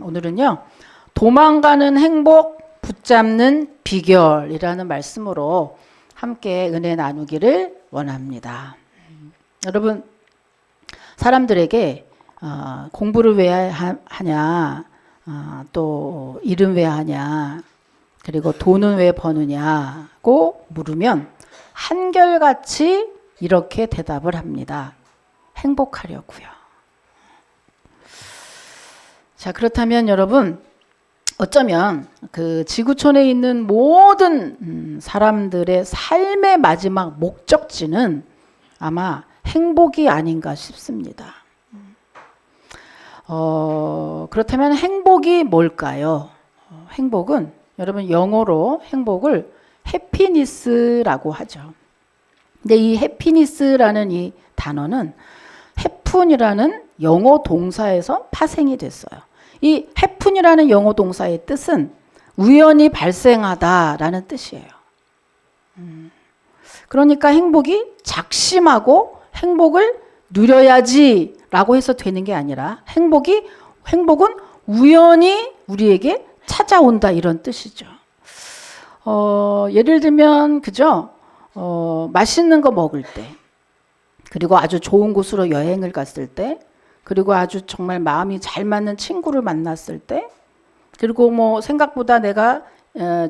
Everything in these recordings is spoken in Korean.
오늘은요, 도망가는 행복 붙잡는 비결이라는 말씀으로 함께 은혜 나누기를 원합니다. 여러분, 사람들에게 공부를 왜 하냐, 또 일은 왜 하냐, 그리고 돈은 왜 버느냐고 물으면 한결같이 이렇게 대답을 합니다. 행복하려고요. 자, 그렇다면 여러분, 어쩌면 그 지구촌에 있는 모든 사람들의 삶의 마지막 목적지는 아마 행복이 아닌가 싶습니다. 그렇다면 행복이 뭘까요? 행복은 여러분 영어로 행복을 해피니스라고 하죠. 근데 이 해피니스라는 이 단어는 해픈이라는 영어 동사에서 파생이 됐어요. 이 해픈이라는 영어 동사의 뜻은 우연히 발생하다라는 뜻이에요. 그러니까 행복이 작심하고 행복을 누려야지라고 해서 되는 게 아니라 행복은 우연히 우리에게 찾아온다 이런 뜻이죠. 예를 들면 그죠? 맛있는 거 먹을 때, 그리고 아주 좋은 곳으로 여행을 갔을 때, 그리고 아주 정말 마음이 잘 맞는 친구를 만났을 때, 그리고 뭐 생각보다 내가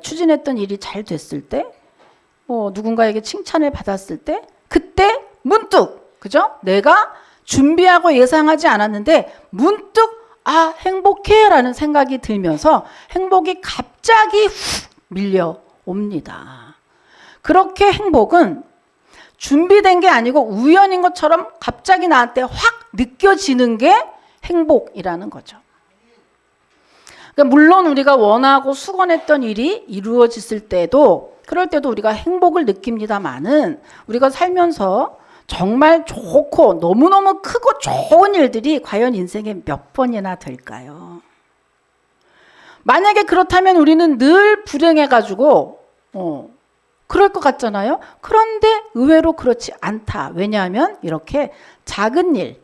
추진했던 일이 잘 됐을 때, 누군가에게 칭찬을 받았을 때, 그때 문득, 그죠? 내가 준비하고 예상하지 않았는데 문득 행복해라는 생각이 들면서 행복이 갑자기 훅 밀려옵니다. 그렇게 행복은 준비된 게 아니고 우연인 것처럼 갑자기 나한테 확 느껴지는 게 행복이라는 거죠. 그러니까 물론 우리가 원하고 수건했던 일이 이루어졌을 때도, 그럴 때도 우리가 행복을 느낍니다만은, 우리가 살면서 정말 좋고 너무너무 크고 좋은 일들이 과연 인생에 몇 번이나 될까요? 만약에 그렇다면 우리는 늘 불행해가지고 그럴 것 같잖아요. 그런데 의외로 그렇지 않다. 왜냐하면 이렇게 작은 일,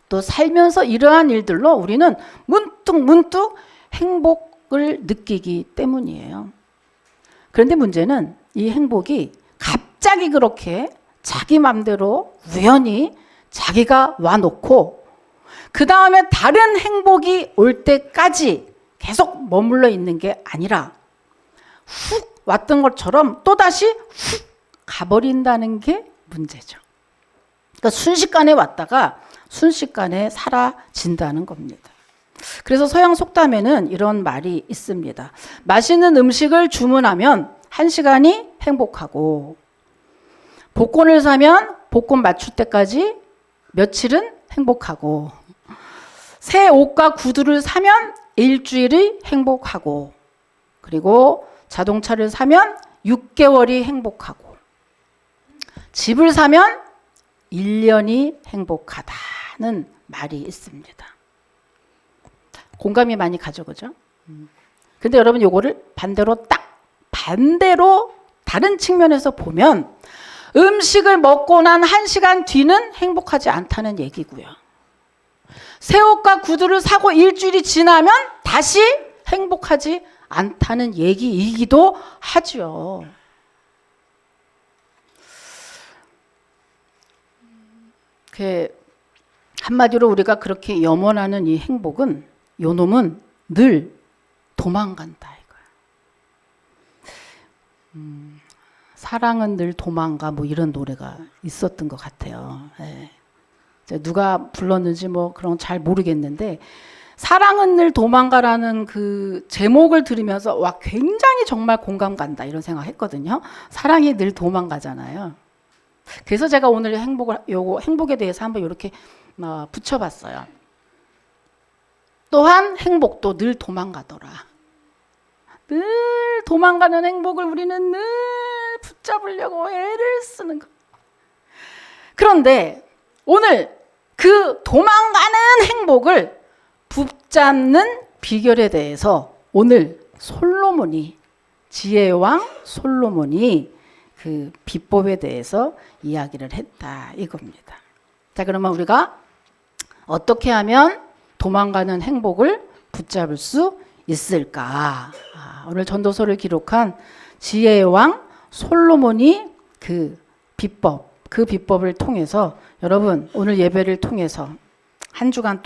또 살면서 이러한 일들로 우리는 문득 행복을 느끼기 때문이에요. 그런데 문제는 이 행복이 갑자기 그렇게 자기 맘대로 우연히 자기가 와놓고 그 다음에 다른 행복이 올 때까지 계속 머물러 있는 게 아니라 훅 왔던 것처럼 또다시 훅 가버린다는 게 문제죠. 그러니까 순식간에 왔다가 순식간에 사라진다는 겁니다. 그래서 서양 속담에는 이런 말이 있습니다. 맛있는 음식을 주문하면 1시간이 행복하고, 복권을 사면 복권 맞출 때까지 며칠은 행복하고, 새 옷과 구두를 사면 일주일이 행복하고, 그리고 자동차를 사면 6개월이 행복하고, 집을 사면 1년이 행복하다는 말이 있습니다. 공감이 많이 가죠, 그죠? 근데 여러분, 요거를 반대로 다른 측면에서 보면 음식을 먹고 난 1시간 뒤는 행복하지 않다는 얘기고요. 새 옷과 구두를 사고 일주일이 지나면 다시 행복하지 않다는 얘기이기도 하죠. 한마디로 우리가 그렇게 염원하는 이 행복은, 요놈은 늘 도망간다 이거야. 사랑은 늘 도망가, 뭐 이런 노래가 있었던 것 같아요. 예. 누가 불렀는지 뭐 그런 잘 모르겠는데, 사랑은 늘 도망가라는 그 제목을 들으면서 와, 굉장히 정말 공감 간다 이런 생각했거든요. 사랑이 늘 도망가잖아요. 그래서 제가 오늘 행복에 대해서 한번 이렇게 붙여봤어요. 또한 행복도 늘 도망가더라. 늘 도망가는 행복을 우리는 늘 붙잡으려고 애를 쓰는 것. 그런데 오늘 그 도망가는 행복을 붙잡는 비결에 대해서 오늘 지혜의 왕 솔로몬이 그 비법에 대해서 이야기를 했다 이겁니다. 자, 그러면 우리가 어떻게 하면 도망가는 행복을 붙잡을 수 있을까? 오늘 전도서를 기록한 지혜의 왕 솔로몬이 그 비법을 통해서 여러분 오늘 예배를 통해서 한 주간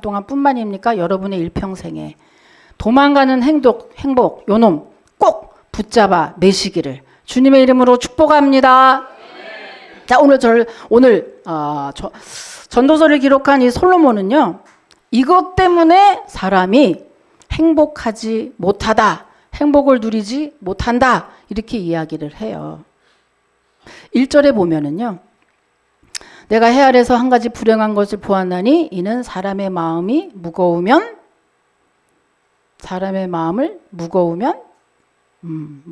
동안뿐만입니까? 여러분의 일평생에 도망가는 행복, 요놈 꼭 붙잡아 내시기를 주님의 이름으로 축복합니다. 자, 오늘 전도서를 기록한 이 솔로몬은요, 이것 때문에 사람이 행복하지 못하다, 행복을 누리지 못한다, 이렇게 이야기를 해요. 1절에 보면은요, 내가 해 아래서 한 가지 불행한 것을 보았나니 이는 사람의 마음을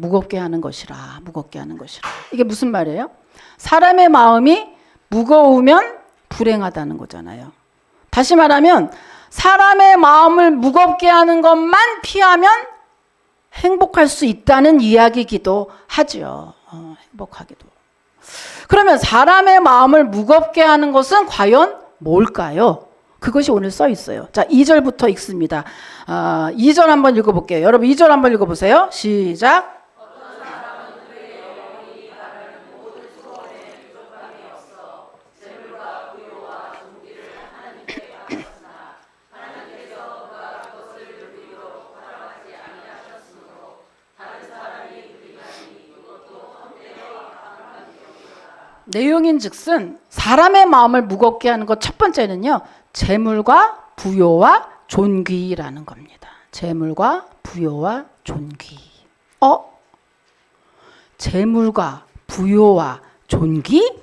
무겁게 하는 것이라. 이게 무슨 말이에요? 사람의 마음이 무거우면 불행하다는 거잖아요. 다시 말하면 사람의 마음을 무겁게 하는 것만 피하면 행복할 수 있다는 이야기이기도 하죠. 행복하게도. 그러면 사람의 마음을 무겁게 하는 것은 과연 뭘까요? 그것이 오늘 써 있어요. 자, 2절부터 읽습니다. 2절 한번 읽어볼게요. 여러분 2절 한번 읽어보세요. 시작. 내용인즉슨 사람의 마음을 무겁게 하는 것 첫 번째는요, 재물과 부요와 존귀라는 겁니다. 재물과 부요와 존귀. 재물과 부요와 존귀?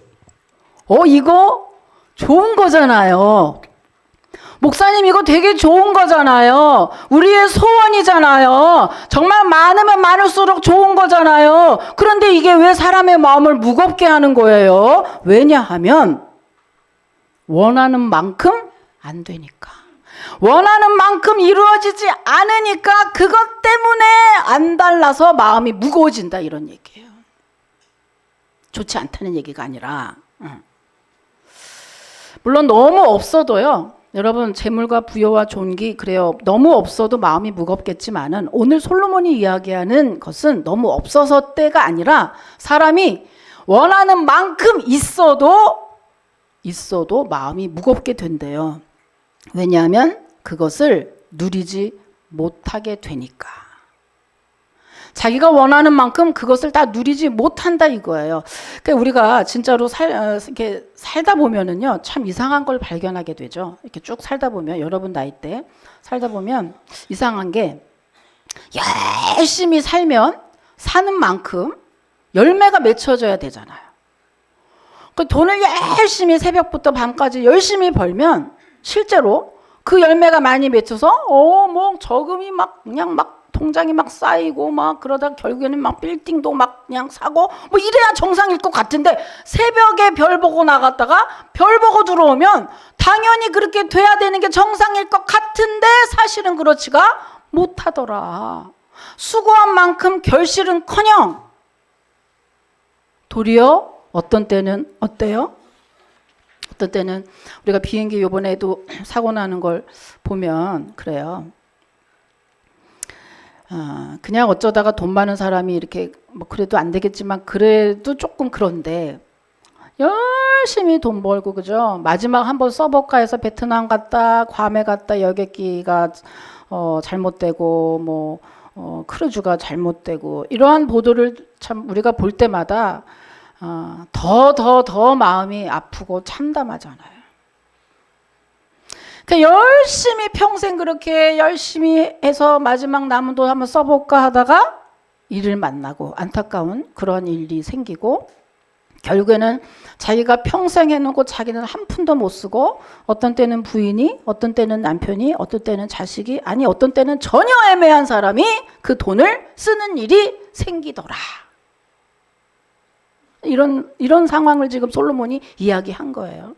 이거 좋은 거잖아요. 목사님, 이거 되게 좋은 거잖아요. 우리의 소원이잖아요. 정말 많으면 많을수록 좋은 거잖아요. 그런데 이게 왜 사람의 마음을 무겁게 하는 거예요? 왜냐하면 원하는 만큼 안 되니까. 원하는 만큼 이루어지지 않으니까 그것 때문에 안 달라서 마음이 무거워진다, 이런 얘기예요. 좋지 않다는 얘기가 아니라. 물론 너무 없어도요, 여러분 재물과 부여와 존귀, 그래요, 너무 없어도 마음이 무겁겠지만은 오늘 솔로몬이 이야기하는 것은 너무 없어서 때가 아니라 사람이 원하는 만큼 있어도 마음이 무겁게 된대요. 왜냐하면 그것을 누리지 못하게 되니까. 자기가 원하는 만큼 그것을 다 누리지 못한다 이거예요. 그러니까 우리가 진짜로 이렇게 살다 보면은요, 참 이상한 걸 발견하게 되죠. 이렇게 쭉 살다 보면, 여러분 나이 때 살다 보면 이상한 게, 열심히 살면 사는 만큼 열매가 맺혀져야 되잖아요. 그 돈을 열심히 새벽부터 밤까지 열심히 벌면 실제로 그 열매가 많이 맺혀서 저금이 그냥 통장이 쌓이고 그러다 결국에는 빌딩도 그냥 사고 이래야 정상일 것 같은데, 새벽에 별 보고 나갔다가 별 보고 들어오면 당연히 그렇게 돼야 되는 게 정상일 것 같은데 사실은 그렇지가 못하더라. 수고한 만큼 결실은커녕 도리어 어떤 때는 어때요? 어떤 때는 우리가 비행기 요번에도 사고 나는 걸 보면 그래요. 그냥 어쩌다가 돈 많은 사람이 이렇게 그래도 안 되겠지만 그래도 조금 그런데 열심히 돈 벌고, 그죠? 마지막 한번 써볼까 해서 베트남 갔다 괌에 갔다 여객기가 잘못되고 크루즈가 잘못되고, 이러한 보도를 참 우리가 볼 때마다 더 마음이 아프고 참담하잖아요. 그러니까 열심히 평생 그렇게 열심히 해서 마지막 남은 돈 한번 써볼까 하다가 일을 만나고 안타까운 그런 일이 생기고, 결국에는 자기가 평생 해놓고 자기는 한 푼도 못 쓰고, 어떤 때는 부인이, 어떤 때는 남편이, 어떤 때는 자식이, 아니 어떤 때는 전혀 애매한 사람이 그 돈을 쓰는 일이 생기더라. 이런 상황을 지금 솔로몬이 이야기한 거예요.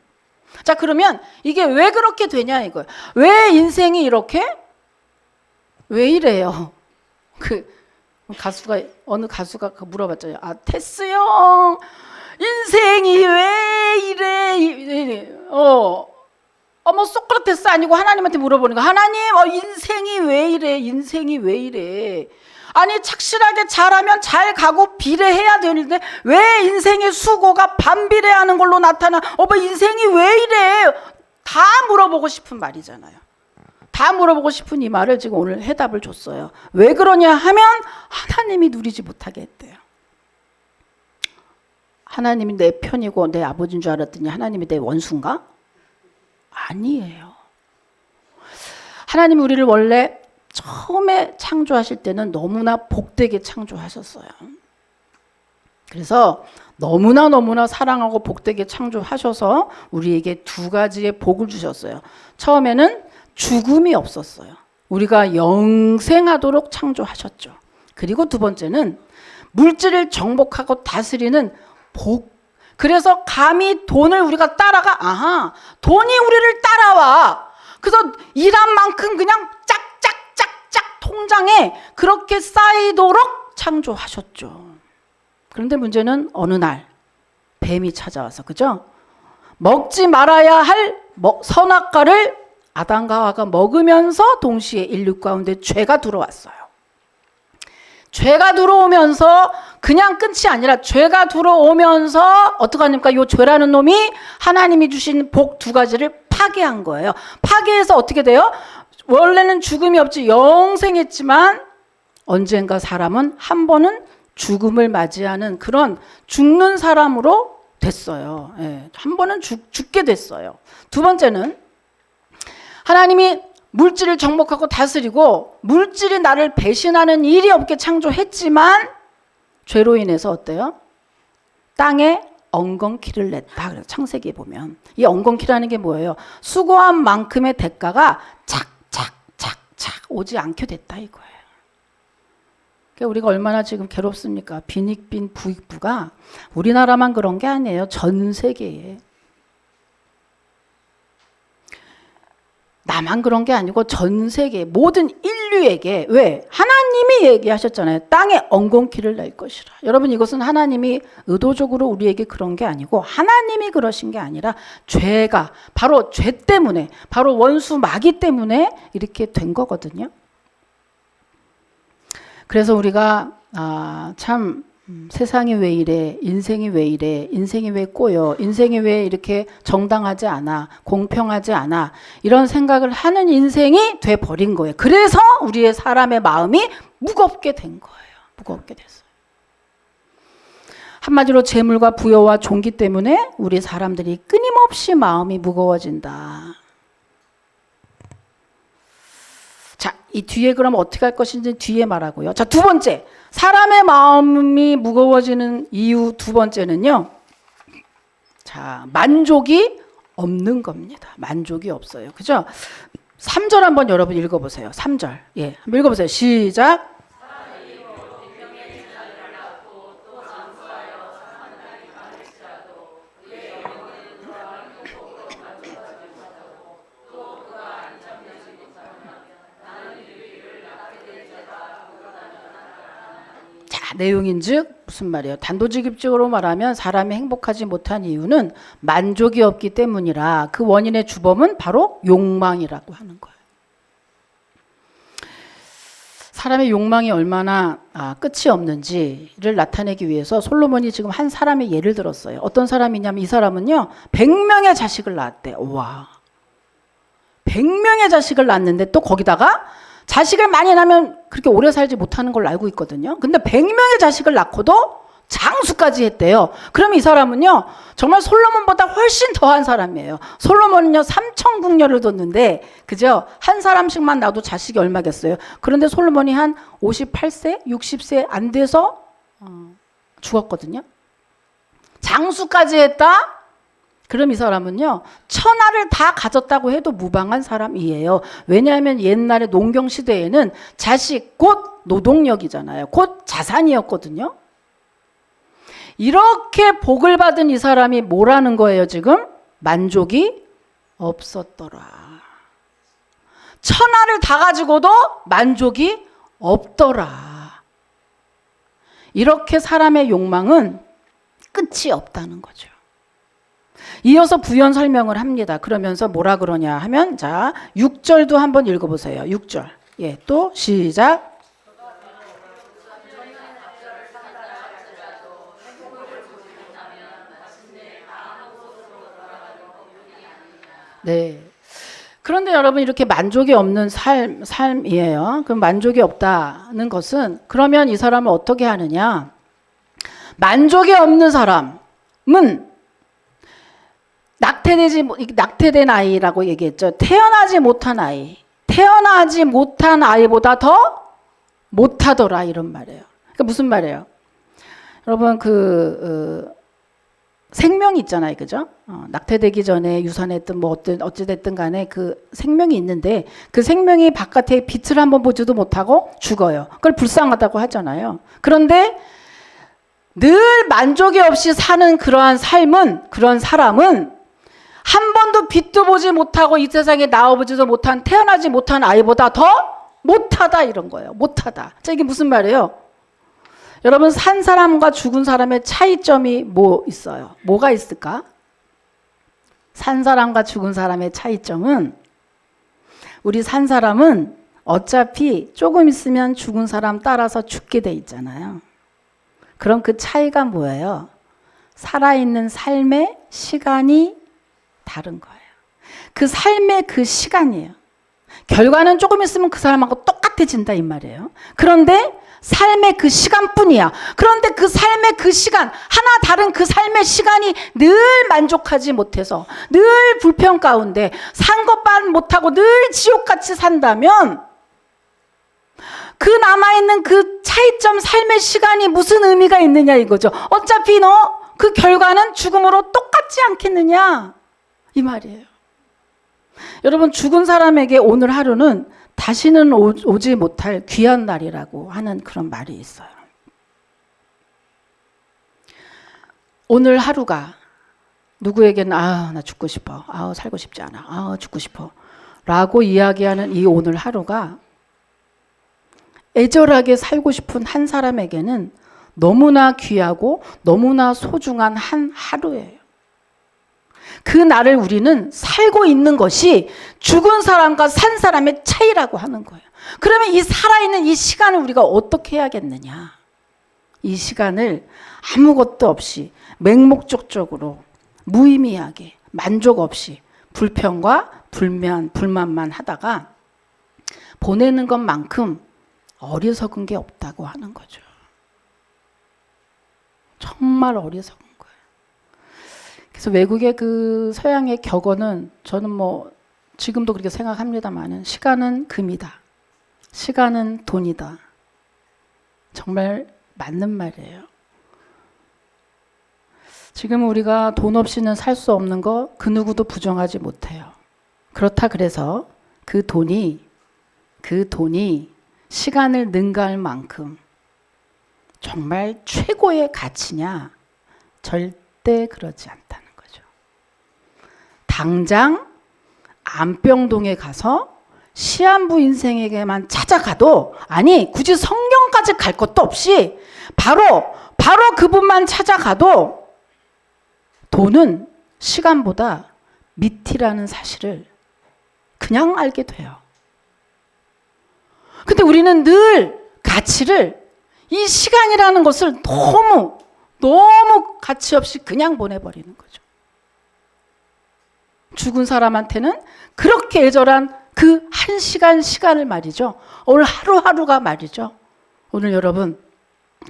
자, 그러면 이게 왜 그렇게 되냐 이거예요. 왜 인생이 이렇게? 왜 이래요? 어느 가수가 물어봤잖아요. 테스 형, 인생이 왜 이래? 뭐 소크라테스 아니고 하나님한테 물어보니까 하나님 인생이 왜 이래? 인생이 왜 이래? 아니 착실하게 잘하면 잘 가고 비례해야 되는데 왜 인생의 수고가 반비례하는 걸로 나타나? 뭐 인생이 왜 이래? 다 물어보고 싶은 말이잖아요. 다 물어보고 싶은 이 말을 지금 오늘 해답을 줬어요. 왜 그러냐 하면 하나님이 누리지 못하게 했대요. 하나님이 내 편이고 내 아버지인 줄 알았더니 하나님이 내 원수인가? 아니에요. 하나님이 우리를 원래 처음에 창조하실 때는 너무나 복되게 창조하셨어요. 그래서 너무나 사랑하고 복되게 창조하셔서 우리에게 두 가지의 복을 주셨어요. 처음에는 죽음이 없었어요. 우리가 영생하도록 창조하셨죠. 그리고 두 번째는 물질을 정복하고 다스리는 복. 그래서 감히 돈을 우리가 따라가, 돈이 우리를 따라와. 그래서 일한 만큼 그냥 짝짝짝짝 통장에 그렇게 쌓이도록 창조하셨죠. 그런데 문제는 어느 날 뱀이 찾아와서, 그죠? 먹지 말아야 할 선악과를 아담과 하와가 먹으면서 동시에 인류 가운데 죄가 들어왔어요. 죄가 들어오면서 그냥 끝이 아니라 죄가 들어오면서 어떡합니까? 이 죄라는 놈이 하나님이 주신 복 두 가지를 파괴한 거예요. 파괴해서 어떻게 돼요? 원래는 죽음이 없지 영생했지만 언젠가 사람은 한 번은 죽음을 맞이하는 그런 죽는 사람으로 됐어요. 예, 한 번은 죽게 됐어요. 두 번째는 하나님이 물질을 정복하고 다스리고 물질이 나를 배신하는 일이 없게 창조했지만 죄로 인해서 어때요? 땅에 엉겅퀴를 냈다. 그래서 창세기에 보면 이 엉겅퀴라는 게 뭐예요? 수고한 만큼의 대가가 착착착착 오지 않게 됐다 이거예요. 그러니까 우리가 얼마나 지금 괴롭습니까? 빈익빈 부익부가 우리나라만 그런 게 아니에요. 전 세계에. 나만 그런 게 아니고 전 세계 모든 인류에게. 왜? 하나님이 얘기하셨잖아요. 땅에 엉겅퀴를 낼 것이라. 여러분 이것은 하나님이 의도적으로 우리에게 그런 게 아니고 하나님이 그러신 게 아니라 죄가 바로 죄 때문에 바로 원수 마귀 때문에 이렇게 된 거거든요. 그래서 우리가 참 세상이 왜 이래? 인생이 왜 이래? 인생이 왜 꼬여? 인생이 왜 이렇게 정당하지 않아? 공평하지 않아? 이런 생각을 하는 인생이 돼버린 거예요. 그래서 우리의 사람의 마음이 무겁게 된 거예요. 무겁게 됐어요. 한마디로 재물과 부여와 종기 때문에 우리 사람들이 끊임없이 마음이 무거워진다. 자, 이 뒤에 그럼 어떻게 할 것인지 뒤에 말하고요. 자, 두 번째. 사람의 마음이 무거워지는 이유 두 번째는요. 자, 만족이 없는 겁니다. 만족이 없어요. 그죠? 3절 한번 여러분 읽어보세요. 3절. 예, 한번 읽어보세요. 시작. 내용인즉 무슨 말이에요? 단도직입적으로 말하면 사람이 행복하지 못한 이유는 만족이 없기 때문이라. 그 원인의 주범은 바로 욕망이라고 하는 거예요. 사람의 욕망이 얼마나 끝이 없는지를 나타내기 위해서 솔로몬이 지금 한 사람의 예를 들었어요. 어떤 사람이냐면 이 사람은요 100명의 자식을 낳았대요. 와, 100명의 자식을 낳았는데 또 거기다가 자식을 많이 낳으면 그렇게 오래 살지 못하는 걸로 알고 있거든요. 근데 100명의 자식을 낳고도 장수까지 했대요. 그럼 이 사람은요 정말 솔로몬보다 훨씬 더한 사람이에요. 솔로몬은요 3,000궁녀를 뒀는데 그죠? 한 사람씩만 낳아도 자식이 얼마겠어요. 그런데 솔로몬이 한 58세, 60세 안 돼서 죽었거든요. 장수까지 했다? 그럼 이 사람은요 천하를 다 가졌다고 해도 무방한 사람이에요. 왜냐하면 옛날에 농경시대에는 자식 곧 노동력이잖아요. 곧 자산이었거든요. 이렇게 복을 받은 이 사람이 뭐라는 거예요 지금? 만족이 없었더라. 천하를 다 가지고도 만족이 없더라. 이렇게 사람의 욕망은 끝이 없다는 거죠. 이어서 부연 설명을 합니다. 그러면서 뭐라 그러냐 하면 자, 6절도 한번 읽어보세요. 6절. 예, 또 시작. 네. 그런데 여러분 이렇게 만족이 없는 삶이에요. 그럼 만족이 없다는 것은 그러면 이 사람을 어떻게 하느냐? 만족이 없는 사람은 낙태된 아이라고 얘기했죠. 태어나지 못한 아이. 태어나지 못한 아이보다 더 못하더라 이런 말이에요. 그러니까 무슨 말이에요? 여러분 생명이 있잖아요, 그죠? 낙태되기 전에 유산했든 뭐 어찌됐든 간에 그 생명이 있는데 그 생명이 바깥에 빛을 한번 보지도 못하고 죽어요. 그걸 불쌍하다고 하잖아요. 그런데 늘 만족이 없이 사는 그러한 그런 사람은 한 번도 빛도 보지 못하고 이 세상에 나와보지도 못한 태어나지 못한 아이보다 더 못하다 이런 거예요. 못하다. 자, 이게 무슨 말이에요? 여러분 산 사람과 죽은 사람의 차이점이 뭐 있어요? 뭐가 있을까? 산 사람과 죽은 사람의 차이점은 우리 산 사람은 어차피 조금 있으면 죽은 사람 따라서 죽게 돼 있잖아요. 그럼 그 차이가 뭐예요? 살아있는 삶의 시간이 다른 거예요. 그 삶의 그 시간이에요. 결과는 조금 있으면 그 사람하고 똑같아진다 이 말이에요. 그런데 삶의 그 시간뿐이야. 그런데 그 삶의 그 시간, 하나 다른 그 삶의 시간이 늘 만족하지 못해서 늘 불평 가운데 산 것만 못하고 늘 지옥같이 산다면 그 남아있는 그 차이점 삶의 시간이 무슨 의미가 있느냐 이거죠. 어차피 너 그 결과는 죽음으로 똑같지 않겠느냐 이 말이에요. 여러분 죽은 사람에게 오늘 하루는 다시는 오지 못할 귀한 날이라고 하는 그런 말이 있어요. 오늘 하루가 누구에게는 나 죽고 싶어. 살고 싶지 않아. 죽고 싶어. 라고 이야기하는 이 오늘 하루가 애절하게 살고 싶은 한 사람에게는 너무나 귀하고 너무나 소중한 한 하루예요. 그 날을 우리는 살고 있는 것이 죽은 사람과 산 사람의 차이라고 하는 거예요. 그러면 이 살아있는 이 시간을 우리가 어떻게 해야겠느냐? 이 시간을 아무것도 없이 맹목적적으로 무의미하게 만족 없이 불평과 불만만 하다가 보내는 것만큼 어리석은 게 없다고 하는 거죠. 정말 어리석은 거예요. 그래서 외국의 그 서양의 격언은 저는 뭐 지금도 그렇게 생각합니다만은 시간은 금이다. 시간은 돈이다. 정말 맞는 말이에요. 지금 우리가 돈 없이는 살 수 없는 거 그 누구도 부정하지 못해요. 그렇다 그래서 그 돈이 시간을 능가할 만큼 정말 최고의 가치냐? 절대 그러지 않다는 거죠. 당장 안병동에 가서 시한부 인생에게만 찾아가도 아니 굳이 성경까지 갈 것도 없이 바로 그분만 찾아가도 돈은 시간보다 밑이라는 사실을 그냥 알게 돼요. 근데 우리는 늘 가치를 이 시간이라는 것을 너무 가치 없이 그냥 보내버리는 거죠. 죽은 사람한테는 그렇게 애절한 그 한 시간을 말이죠. 오늘 하루하루가 말이죠. 오늘 여러분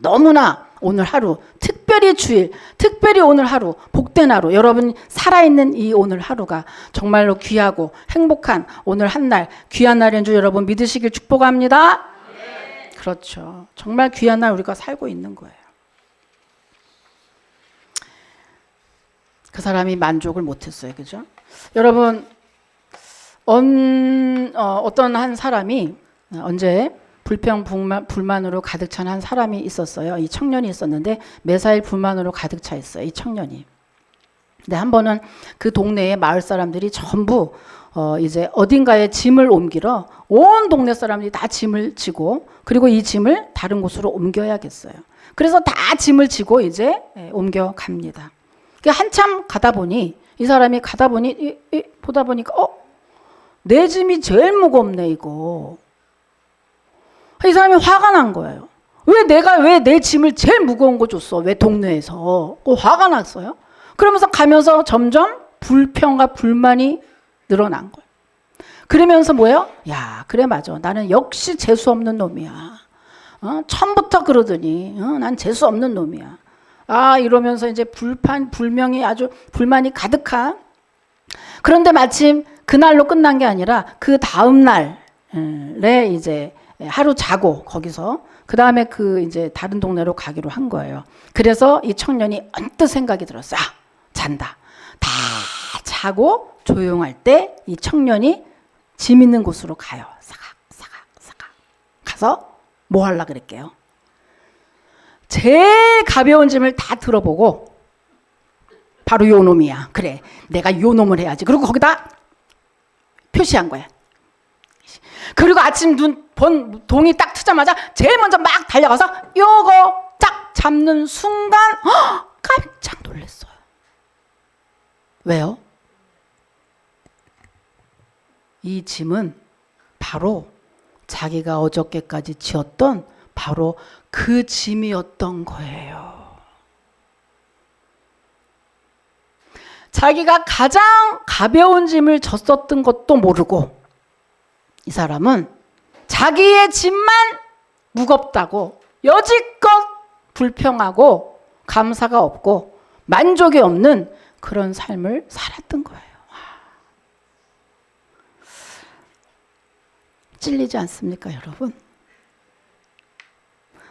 너무나 오늘 하루 특별히 주일 특별히 오늘 하루 복된 하루 여러분 살아있는 이 오늘 하루가 정말로 귀하고 행복한 오늘 한 날 귀한 날인 줄 여러분 믿으시길 축복합니다. 네. 그렇죠. 정말 귀한 날 우리가 살고 있는 거예요. 그 사람이 만족을 못했어요. 그죠? 여러분 어떤 한 사람이 언제 불평 불만으로 가득 찬 한 사람이 있었어요. 이 청년이 있었는데 매사일 불만으로 가득 차 있어요. 이 청년이. 근데 한 번은 그 동네의 마을 사람들이 전부 이제 어딘가에 짐을 옮기러 온 동네 사람들이 다 짐을 지고 그리고 이 짐을 다른 곳으로 옮겨야겠어요. 그래서 다 짐을 지고 이제 옮겨갑니다. 한참 가다 보니 이 사람이 가다 보니 보다 보니까 내 짐이 제일 무겁네 이거. 이 사람이 화가 난 거예요. 왜 내 짐을 제일 무거운 거 줬어? 왜 동네에서? 화가 났어요. 그러면서 가면서 점점 불평과 불만이 늘어난 거예요. 그러면서 뭐예요? 야, 그래 맞아. 나는 역시 재수 없는 놈이야. 처음부터 그러더니 난 재수 없는 놈이야. 이러면서 이제 불명이 아주 불만이 가득한. 그런데 마침 그날로 끝난 게 아니라 그 다음 날에 이제 하루 자고 거기서 그 다음에 이제 다른 동네로 가기로 한 거예요. 그래서 이 청년이 언뜻 생각이 들었어. 잔다. 다 자고 조용할 때 이 청년이 짐 있는 곳으로 가요. 사각 가서 뭐 하려고 그랬게요? 제일 가벼운 짐을 다 들어보고 바로 요 놈이야. 그래, 내가 요 놈을 해야지. 그리고 거기다 표시한 거야. 그리고 아침 동이 딱 트자마자 제일 먼저 막 달려가서 요거 딱 잡는 순간 깜짝 놀랐어요. 왜요? 이 짐은 바로 자기가 어저께까지 지었던 바로 그 짐이었던 거예요. 자기가 가장 가벼운 짐을 졌었던 것도 모르고 이 사람은 자기의 짐만 무겁다고 여지껏 불평하고 감사가 없고 만족이 없는 그런 삶을 살았던 거예요. 찔리지 않습니까, 여러분?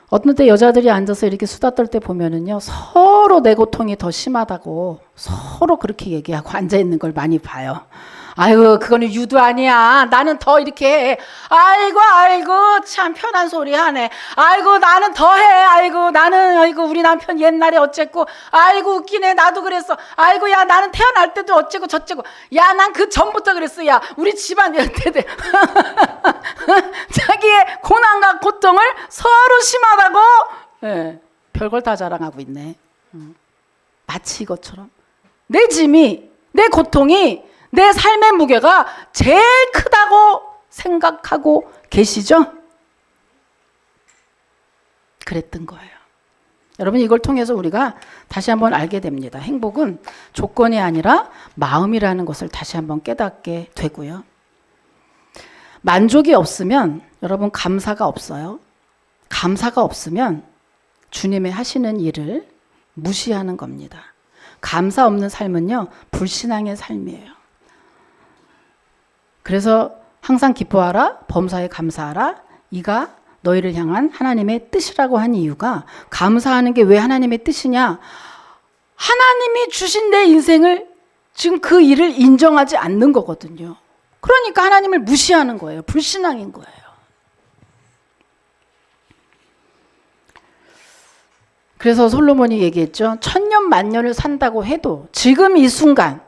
어떤 때 여자들이 앉아서 이렇게 수다 떨 때 보면은요, 서로 내 고통이 더 심하다고 서로 그렇게 얘기하고 앉아있는 걸 많이 봐요. 아이고, 그거는 유도 아니야. 나는 더 이렇게 해. 아이고, 참 편한 소리 하네. 아이고, 나는 더 해. 아이고, 우리 남편 옛날에 어쨌고. 아이고, 웃기네. 나도 그랬어. 아이고, 야, 나는 태어날 때도 어째고 저째고. 야, 난 그 전부터 그랬어. 야, 우리 집안 이랬대. 자기의 고난과 고통을 서로 심하다고 네, 별걸 다 자랑하고 있네. 마치 이것처럼 내 짐이, 내 고통이, 내 삶의 무게가 제일 크다고 생각하고 계시죠? 그랬던 거예요. 여러분, 이걸 통해서 우리가 다시 한번 알게 됩니다. 행복은 조건이 아니라 마음이라는 것을 다시 한번 깨닫게 되고요. 만족이 없으면 여러분 감사가 없어요. 감사가 없으면 주님의 하시는 일을 무시하는 겁니다. 감사 없는 삶은요, 불신앙의 삶이에요. 그래서 항상 기뻐하라, 범사에 감사하라. 이가 너희를 향한 하나님의 뜻이라고 한 이유가, 감사하는 게 왜 하나님의 뜻이냐? 하나님이 주신 내 인생을 지금 그 일을 인정하지 않는 거거든요. 그러니까 하나님을 무시하는 거예요. 불신앙인 거예요. 그래서 솔로몬이 얘기했죠. 1000년 만년을 산다고 해도 지금 이 순간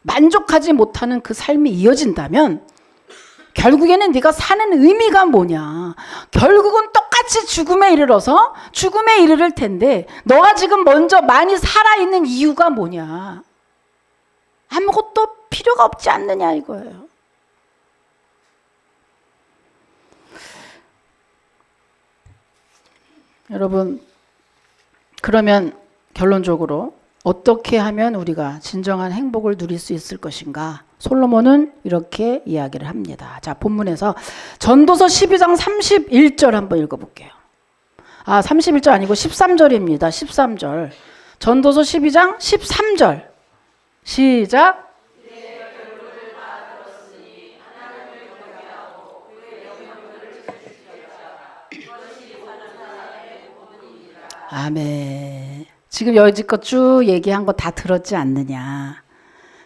만족하지 못하는 그 삶이 이어진다면 결국에는 네가 사는 의미가 뭐냐. 결국은 똑같이 죽음에 이르러서 죽음에 이르를 텐데 너가 지금 먼저 많이 살아있는 이유가 뭐냐. 아무것도 필요가 없지 않느냐 이거예요. 여러분, 그러면 결론적으로 어떻게 하면 우리가 진정한 행복을 누릴 수 있을 것인가? 솔로몬은 이렇게 이야기를 합니다. 자, 본문에서 전도서 12장 31절 한번 읽어볼게요. 31절 아니고 13절입니다. 13절. 전도서 12장 13절. 시작. 아멘. 지금 여지껏 쭉 얘기한 거 다 들었지 않느냐.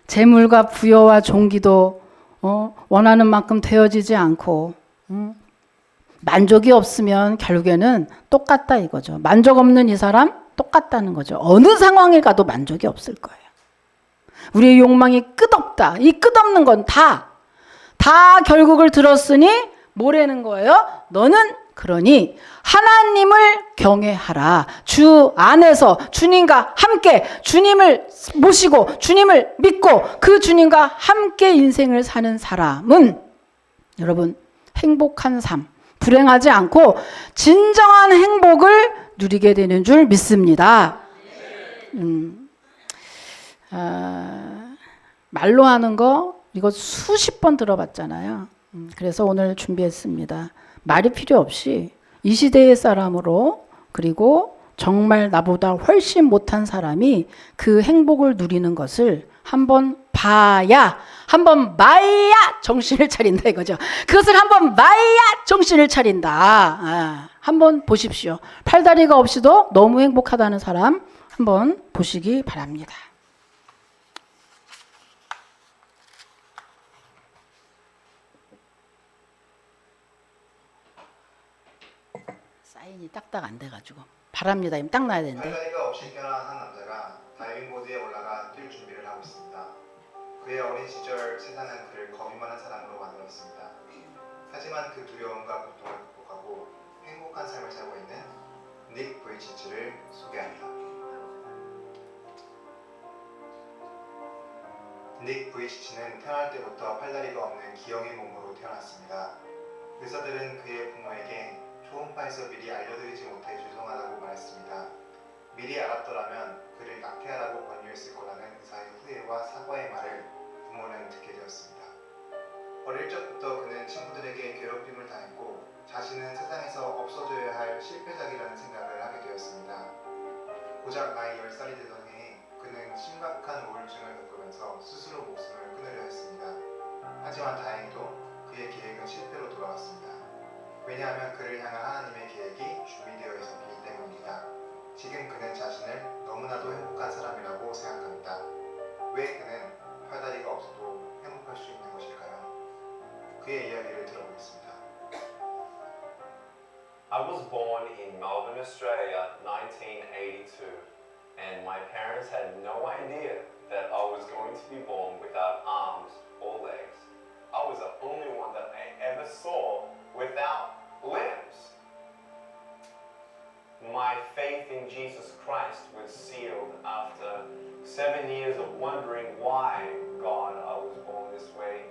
재물과 부여와 종기도 원하는 만큼 되어지지 않고 만족이 없으면 결국에는 똑같다 이거죠. 만족 없는 이 사람 똑같다는 거죠. 어느 상황에 가도 만족이 없을 거예요. 우리의 욕망이 끝없다. 이 끝없는 건 다 결국을 들었으니 뭐라는 거예요? 너는 그러니 하나님을 경외하라. 주 안에서 주님과 함께 주님을 모시고 주님을 믿고 그 주님과 함께 인생을 사는 사람은 여러분 행복한 삶, 불행하지 않고 진정한 행복을 누리게 되는 줄 믿습니다. 말로 하는 거 이거 수십 번 들어봤잖아요. 그래서 오늘 준비했습니다. 말이 필요 없이 이 시대의 사람으로 그리고 정말 나보다 훨씬 못한 사람이 그 행복을 누리는 것을 한번 봐야 한번 마야 정신을 차린다 이거죠. 그것을 한번 마야 정신을 차린다. 한번 보십시오. 팔다리가 없이도 너무 행복하다는 사람 한번 보시기 바랍니다. 사인이 딱딱 안 돼가지고 바랍니다. 딱 나야 되는데. 팔다리가 없이 태어난 한 남자가 다이빙보드에 올라가 뛸 준비를 하고 있습니다. 그의 어린 시절 세상은 그를 겁이 많은 사람으로 만들었습니다. 하지만 그 두려움과 고통을 극복하고 행복한 삶을 살고 있는 닉 부이치치를 소개합니다. 닉 부이치치는 태어날 때부터 팔다리가 없는 기형의 몸으로 태어났습니다. 의사들은 그의 부모에게 초음파에서 미리 알려드리지 못해 죄송하다고 말했습니다. 미리 알았더라면 그를 낙태하라고 권유했을 거라는 의사의 후회와 사과의 말을 부모는 듣게 되었습니다. 어릴 적부터 그는 친구들에게 괴롭힘을 당했고 자신은 세상에서 없어져야 할 실패작이라는 생각을 하게 되었습니다. 고작 나이 10살이 되던 해에 그는 심각한 우울증을 겪으면서 스스로 목숨을 끊으려 했습니다. 하지만 다행히도 그의 계획은 실패로 돌아갔습니다. 왜냐하면 그를 향한 하나님의 계획이 준비되어 있었기 때문입니다. 지금 그는 자신을 너무나도 행복한 사람이라고 생각합니다. 왜 그는 팔다리가 없어도 행복할 수 있는 것일까요? 그의 이야기를 들어보겠습니다. I was born in Melbourne, Australia, 1982, and my parents had no idea that I was going to be born without arms or legs. I was the only one that I ever saw without limbs. My faith in Jesus Christ was sealed after 7 years of wondering why, God, I was born this way.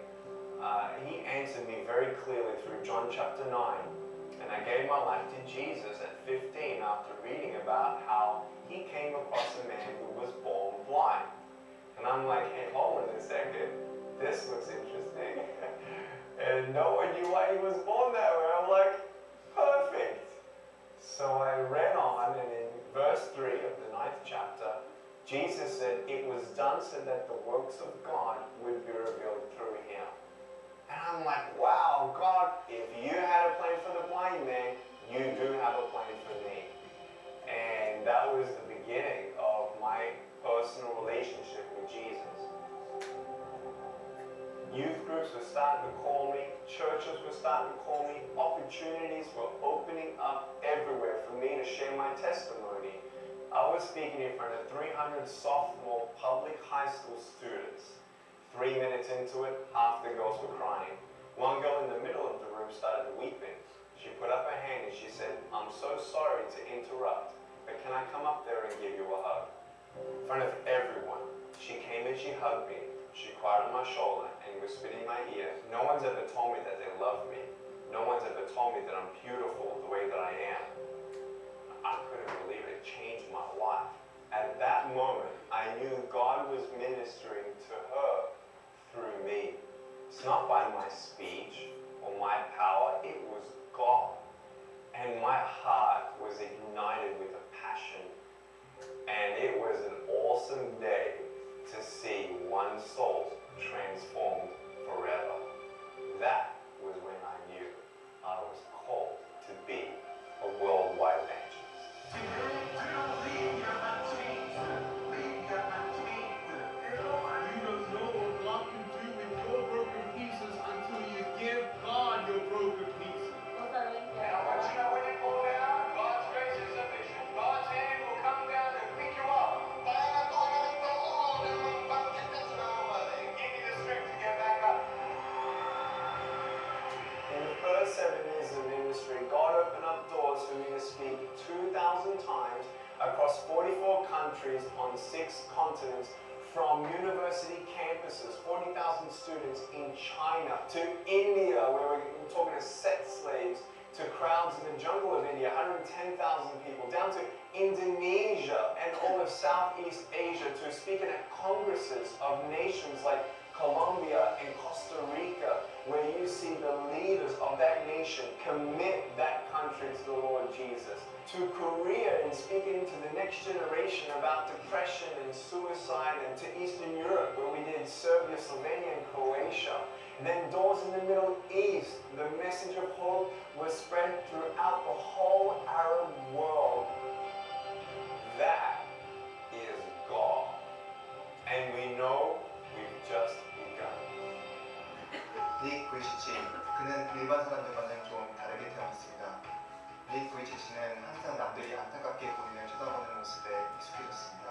He answered me very clearly through John chapter 9. And I gave my life to Jesus at 15 after reading about how he came across a man who was born blind. And I'm like, hey, hold on a second. This looks interesting. And no one knew why he was born that way. I'm like, perfect. So I read on, and in verse 3 of the 9th chapter, Jesus said, it was done so that the works of God would be revealed through him. And I'm like, wow, God, if you had a plan for the blind man, you do have a plan for me. And that was the beginning of my personal relationship with Jesus. Youth groups were starting to call me, churches were starting to call me, opportunities were opening up everywhere for me to share my testimony. I was speaking in front of 300 sophomore public high school students. 3 minutes into it, half the girls were crying. One girl in the middle of the room started weeping. She put up her hand and she said, I'm so sorry to interrupt, but can I come up there and give you a hug? In front of everyone. She came and she hugged me. She cried on my shoulder and whispered in my ear. No one's ever told me that they love me. No one's ever told me that I'm beautiful the way that I am. I couldn't believe it. It changed my life. At that moment, I knew God was ministering to her through me. It's not by my speech or my power, it was God. And my heart was ignited with a passion. And it was an awesome day to see one soul transformed forever. That was when I knew I was called to be a worldwide evangelist. countries on 6 continents, from university campuses, 40,000 students in China, to India, where we're talking to sex slaves, to crowds in the jungle of India, 110,000 people, down to Indonesia and all of Southeast Asia, to speaking at congresses of nations like Colombia and Costa Rica, where you see the leaders of that nation commit that country to the Lord Jesus. To Korea and speaking to the next generation about depression and suicide, and to Eastern Europe, where we did Serbia, Slovenia, and Croatia. And then doors in the Middle East, the message of hope was spread throughout the whole Arab world. That is God. And we know we've just begun. 닉 부이치치, 그는 일반 사람들과는 좀 다르게 태어났습니다. 닉 부이치치는 항상 남들이 안타깝게 본인을 쳐다보는 모습에 익숙해졌습니다.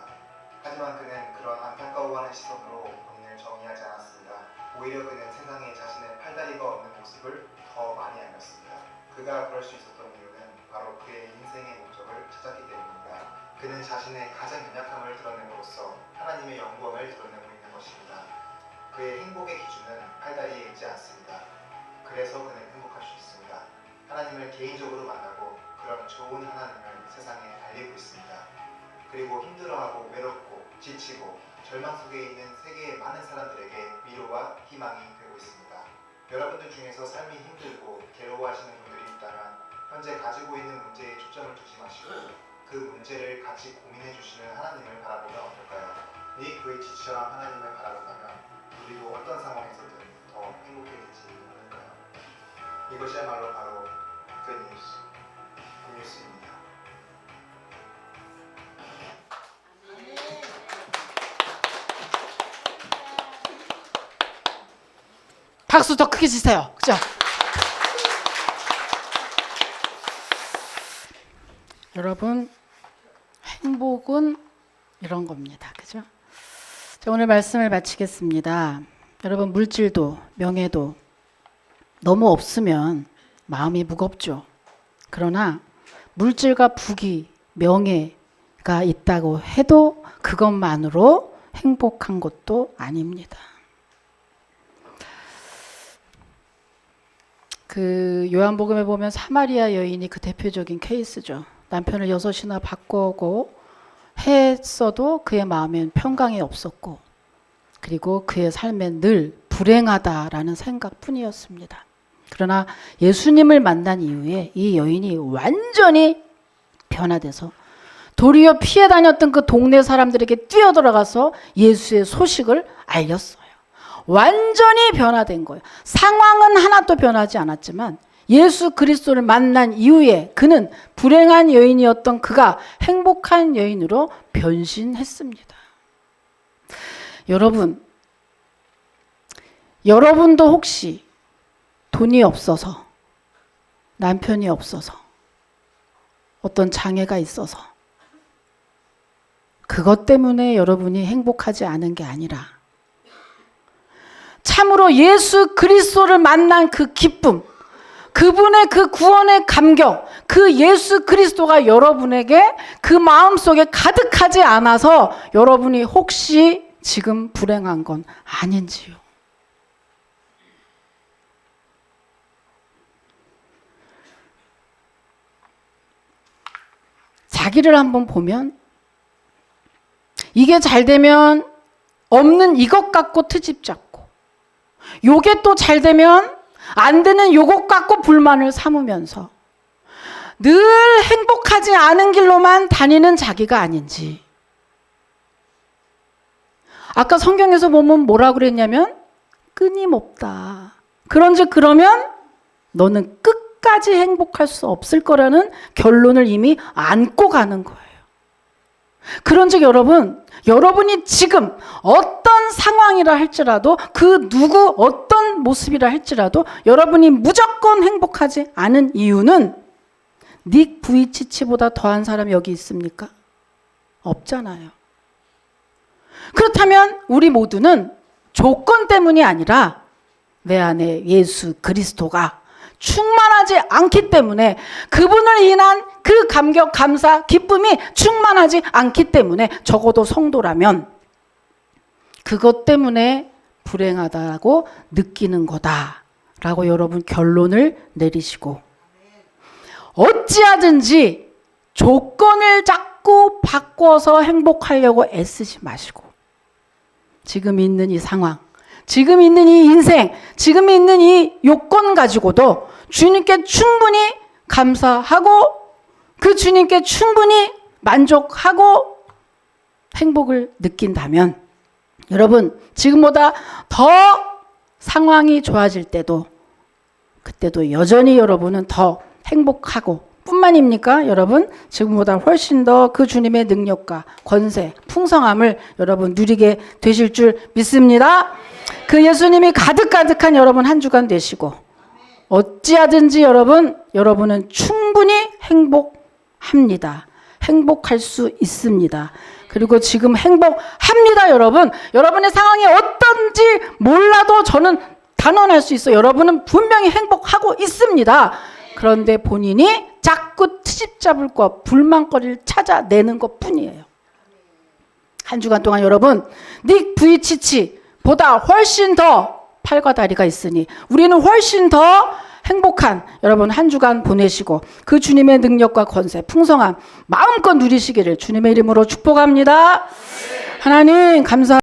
하지만 그는 그런 안타까워하는 시선으로 본인을 정의하지 않았습니다. 오히려 그는 세상에 자신의 팔다리가 없는 모습을 더 많이 알렸습니다. 그가 그럴 수 있었던 이유는 바로 그의 인생의 목적을 찾았기 때문입니다. 그는 자신의 가장 연약함을 드러냄으로써 하나님의 영광을 드러내고 있는 것입니다. 그의 행복의 기준은 팔다리에 있지 않습니다. 그래서 그는 행복할 수 있습니다. 하나님을 개인적으로 만나고 그런 좋은 하나님을 세상에 알리고 있습니다. 그리고 힘들어하고 외롭고 지치고 절망 속에 있는 세계의 많은 사람들에게 위로와 희망이 되고 있습니다. 여러분들 중에서 삶이 힘들고 괴로워하시는 분들이 있다면 현재 가지고 있는 문제에 초점을 두지 마시고 그 문제를 같이 고민해 주시는 하나님을 바라보면 어떨까요? 닉 부이치치처럼 하나님을 바라본다면 우리도 어떤 상황에서든 더 행복해지지 않을까요? 이것이야말로 바로 굿뉴스, 굿뉴스입니다. 박수 더 크게 치세요. 그죠? 여러분, 행복은 이런 겁니다. 그죠? 자, 오늘 말씀을 마치겠습니다. 여러분, 물질도 명예도 너무 없으면 마음이 무겁죠. 그러나 물질과 부귀, 명예가 있다고 해도 그것만으로 행복한 것도 아닙니다. 그 요한복음에 보면 사마리아 여인이 그 대표적인 케이스죠. 남편을 6이나 바꾸고 했어도 그의 마음엔 평강이 없었고, 그리고 그의 삶엔 늘 불행하다라는 생각뿐이었습니다. 그러나 예수님을 만난 이후에 이 여인이 완전히 변화돼서 도리어 피해 다녔던 그 동네 사람들에게 뛰어들어가서 예수의 소식을 알렸어요. 완전히 변화된 거예요. 상황은 하나도 변하지 않았지만 예수 그리스도를 만난 이후에 그는 불행한 여인이었던 그가 행복한 여인으로 변신했습니다. 여러분도 혹시 돈이 없어서, 남편이 없어서, 어떤 장애가 있어서 그것 때문에 여러분이 행복하지 않은 게 아니라 참으로 예수 그리스도를 만난 그 기쁨, 그분의 그 구원의 감격, 그 예수 그리스도가 여러분에게 그 마음속에 가득하지 않아서 여러분이 혹시 지금 불행한 건 아닌지요. 자기를 한번 보면 이게 잘 되면 없는 이것 갖고 트집 잡고, 요게 또 잘 되면 안 되는 요것 갖고 불만을 삼으면서 늘 행복하지 않은 길로만 다니는 자기가 아닌지. 아까 성경에서 보면 뭐라고 그랬냐면 끊임없다. 그런즉 그러면 너는 끝까지 행복할 수 없을 거라는 결론을 이미 안고 가는 거예요. 그런즉 여러분이 지금 어떤 상황이라 할지라도, 그 누구 어떤 모습이라 할지라도 여러분이 무조건 행복하지 않은 이유는 닉 부이치치보다 더한 사람이 여기 있습니까? 없잖아요. 그렇다면 우리 모두는 조건 때문이 아니라 내 안에 예수 그리스도가 충만하지 않기 때문에, 그분을 인한 그 감격, 감사, 기쁨이 충만하지 않기 때문에, 적어도 성도라면 그것 때문에 불행하다고 느끼는 거다라고 여러분 결론을 내리시고, 어찌하든지 조건을 자꾸 바꿔서 행복하려고 애쓰지 마시고, 지금 있는 이 상황, 지금 있는 이 인생, 지금 있는 이 요건 가지고도 주님께 충분히 감사하고 그 주님께 충분히 만족하고 행복을 느낀다면, 여러분 지금보다 더 상황이 좋아질 때도 그때도 여전히 여러분은 더 행복하고 뿐만입니까? 여러분 지금보다 훨씬 더 그 주님의 능력과 권세, 풍성함을 여러분 누리게 되실 줄 믿습니다. 그 예수님이 가득가득한 여러분 한 주간 되시고, 어찌하든지 여러분은 충분히 행복합니다. 행복할 수 있습니다. 그리고 지금 행복합니다. 여러분의 상황이 어떤지 몰라도 저는 단언할 수 있어요. 여러분은 분명히 행복하고 있습니다. 그런데 본인이 자꾸 트집 잡을 것, 불만거리를 찾아내는 것 뿐이에요. 한 주간 동안 여러분, 닉 부이치치보다 훨씬 더 팔과 다리가 있으니 우리는 훨씬 더 행복한 여러분 한 주간 보내시고, 그 주님의 능력과 권세, 풍성함 마음껏 누리시기를 주님의 이름으로 축복합니다. 하나님 감사합니다.